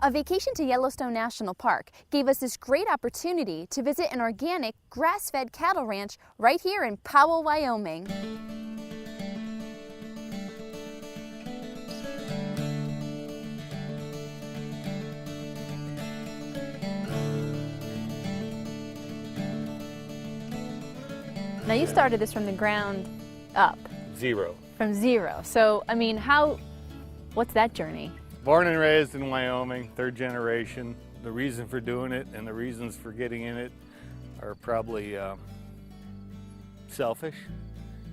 A vacation to Yellowstone National Park gave us this great opportunity to visit an organic, grass-fed cattle ranch right here in Powell, Wyoming. Now you started this from the ground up. Zero. From zero. So, I mean, what's that journey? Born and raised in Wyoming, third generation. The reason for doing it and the reasons for getting in it are probably selfish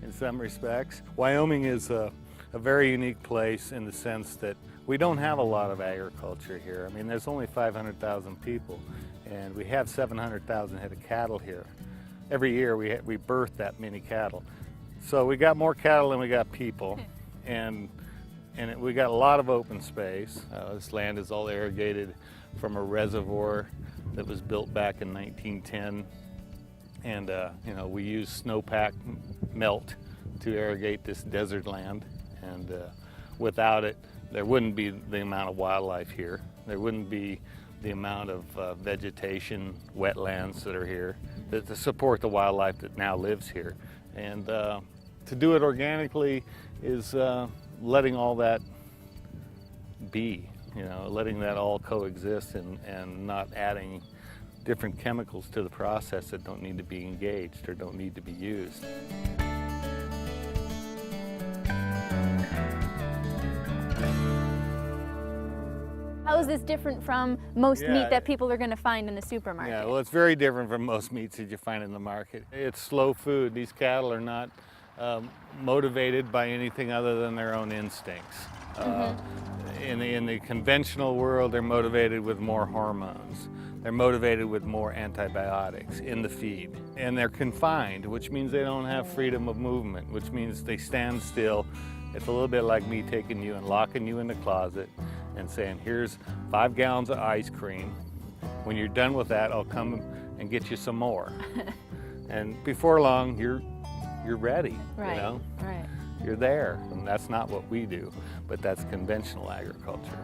in some respects. Wyoming is a very unique place in the sense that we don't have a lot of agriculture here. I mean, there's only 500,000 people and we have 700,000 head of cattle here. Every year we birth that many cattle. So we got more cattle than we got people, and we got a lot of open space. This land is all irrigated from a reservoir that was built back in 1910. And you know, we use snowpack melt to irrigate this desert land. And without it, there wouldn't be the amount of wildlife here. There wouldn't be the amount of vegetation, wetlands that are here to support the wildlife that now lives here. And to do it organically is letting all that be, you know, letting that all coexist and not adding different chemicals to the process that don't need to be engaged or don't need to be used. How is this different from most meat that people are going to find in the supermarket? Yeah, well, it's very different from most meats that you find in the market. It's slow food. These cattle are not motivated by anything other than their own instincts. In the conventional world, they're motivated with more hormones. They're motivated with more antibiotics in the feed. And they're confined, which means they don't have freedom of movement, which means they stand still. It's a little bit like me taking you and locking you in the closet and saying, here's 5 gallons of ice cream. When you're done with that, I'll come and get you some more. And before long, you're ready, right, you know? Right. You're there, and that's not what we do, but that's conventional agriculture.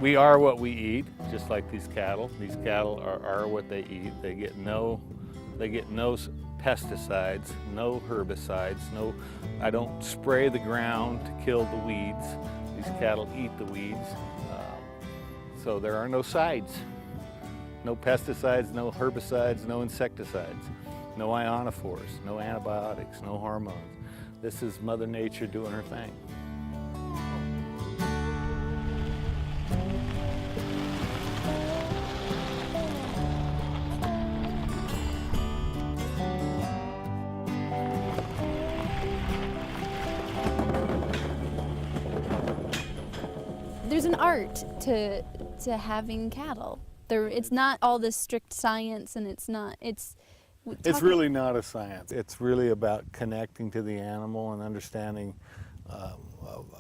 We are what we eat, just like these cattle. These cattle are what they eat. They get no pesticides, no herbicides, I don't spray the ground to kill the weeds. These cattle eat the weeds, so there are no sides. No pesticides, no herbicides, no insecticides, no ionophores, no antibiotics, no hormones. This is Mother Nature doing her thing. There's an art to having cattle. It's not all this strict science, and it's really not a science. It's really about connecting to the animal and understanding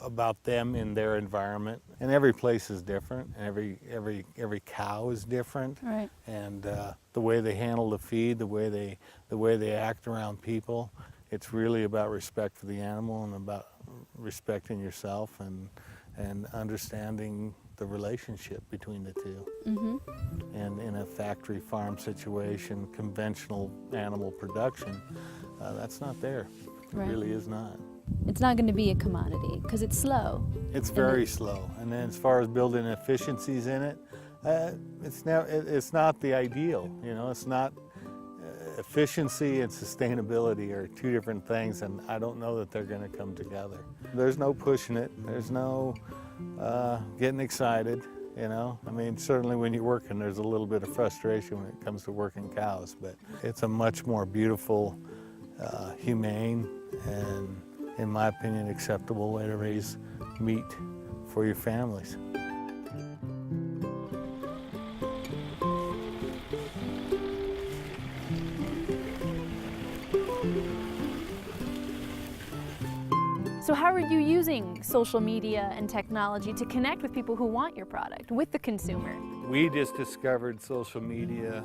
about them in their environment. And every place is different, and every cow is different. Right. And the way they handle the feed, the way they act around people. It's really about respect for the animal and about respecting yourself and understanding the relationship between the two. Mm-hmm. And in a factory farm situation, conventional animal production, that's not there. It Right. really is not. It's not going to be a commodity because it's slow. It's very slow. And then as far as building efficiencies in it, it's not the ideal. You know, it's not. Efficiency and sustainability are two different things, and I don't know that they're going to come together. There's no pushing it. There's no getting excited, you know. I mean, certainly when you're working, there's a little bit of frustration when it comes to working cows, but it's a much more beautiful, humane, and, in my opinion, acceptable way to raise meat for your families. So how are you using social media and technology to connect with people who want your product, with the consumer? We just discovered social media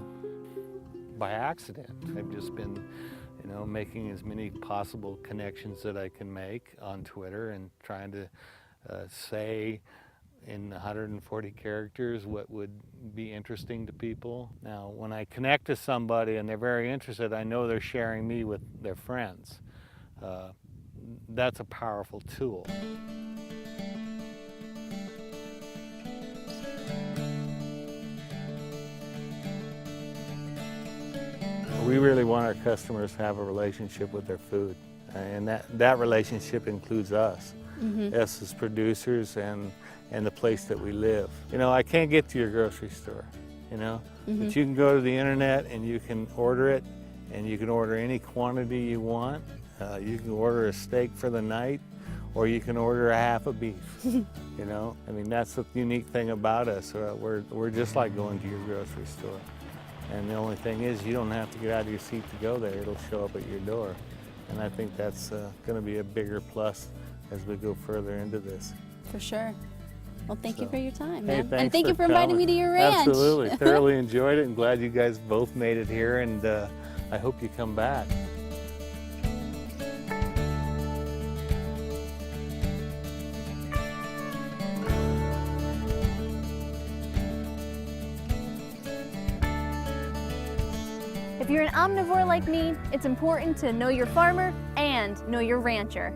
by accident. I've just been, you know, making as many possible connections that I can make on Twitter and trying to say in 140 characters what would be interesting to people. Now, when I connect to somebody and they're very interested, I know they're sharing me with their friends. That's a powerful tool. We really want our customers to have a relationship with their food, and that relationship includes us, us as producers and the place that we live. You know, I can't get to your grocery store, you know, but you can go to the internet and you can order it, and you can order any quantity you want. You can order a steak for the night, or you can order a half a beef, you know. I mean, that's the unique thing about us. We're just like going to your grocery store. And the only thing is, you don't have to get out of your seat to go there. It'll show up at your door. And I think that's going to be a bigger plus as we go further into this. For sure. Well, thank you for your time, Hey, man. thanks And thank you for inviting coming. me to your ranch. Absolutely. Thoroughly enjoyed it, and glad you guys both made it here, and I hope you come back. If you're an omnivore like me, it's important to know your farmer and know your rancher.